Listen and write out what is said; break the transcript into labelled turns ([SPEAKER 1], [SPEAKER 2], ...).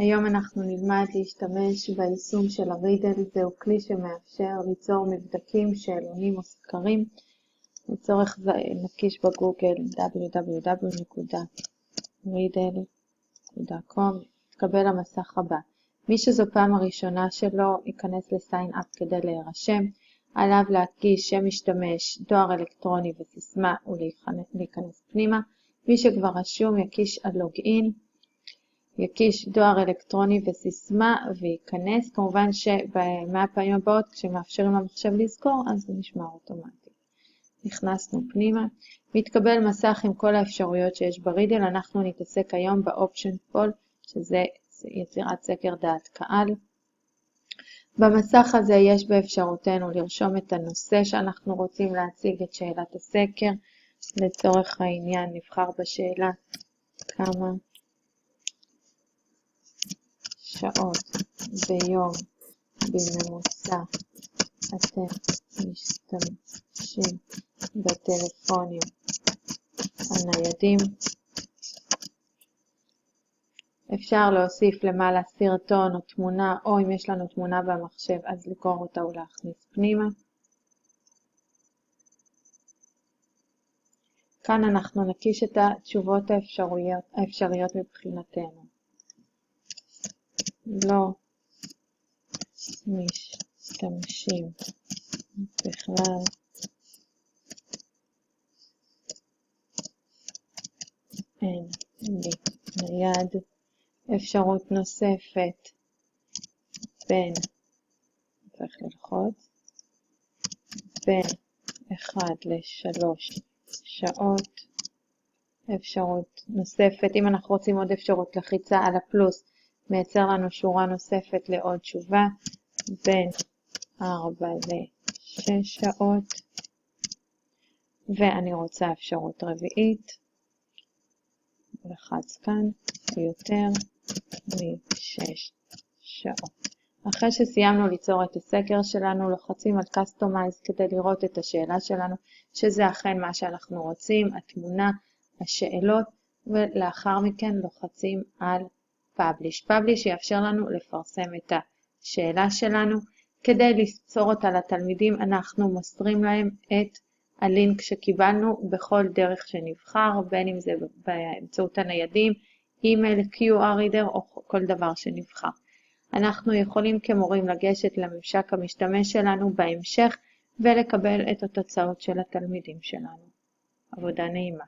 [SPEAKER 1] היום אנחנו נלמד להשתמש ביישום של הרידל. זהו כלי שמאפשר ליצור מבדקים, שאלונים או סקרים. לצורך זה נקיש בגוגל www.riddle.com. תקבל המסך הבא. מי שזו פעם הראשונה שלו ייכנס לסיין אפ כדי להירשם. עליו להקיש שם משתמש, דואר אלקטרוני וסיסמה ולהיכנס פנימה. מי שכבר רשום יקיש הלוגין. יקיש דואר אלקטרוני וסיסמה וייכנס. כמובן שבמהפעמים הבאות כשמאפשרים למחשב לזכור אז זה נשמר אוטומטי. נכנסנו פנימה. מתקבל מסך עם כל האפשרויות שיש ברידל. אנחנו נתעסק היום באופשן פול, שזה יצירת סקר דעת קהל. במסך הזה יש באפשרותנו לרשום את הנושא שאנחנו רוצים להציג, את שאלת הסקר. לצורך העניין נבחר בשאלה כמה שעות ביום בממוצע אתם משתמשים בטלפונים הניידים. אפשר להוסיף למעלה סרטון או תמונה, או אם יש לנו תמונה במחשב אז לקרוא אותה ולהכניס פנימה. כאן אנחנו נקיש את התשובות האפשריות מבחינתנו. לא משתמשים בכלל אין לי נייד. אפשרות נוספת בין, צריך ללחוץ, בין 1 ל-3 שעות. אפשרות נוספת, אם אנחנו רוצים עוד אפשרות, לחיצה על הפלוס מייצר לנו שורה נוספת לעוד תשובה, בין 4 ל-6 שעות. ואני רוצה אפשרות רביעית, לחץ כאן, יותר מ-6 שעות. אחרי שסיימנו ליצור את הסקר שלנו, לוחצים על Customize כדי לראות את השאלה שלנו, שזה אכן מה שאנחנו רוצים, התמונה, השאלות, ולאחר מכן לוחצים על Publish. Publish יאפשר לנו לפרסם את השאלה שלנו. כדי ליצור אותה לתלמידים, אנחנו מוסרים להם את הלינק שקיבלנו בכל דרך שנבחר, בין אם זה באמצעות הניידים, אימייל, QR רידר או כל דבר שנבחר. אנחנו יכולים כמורים לגשת לממשק המשתמש שלנו בהמשך ולקבל את התוצאות של התלמידים שלנו. עבודה נעימה.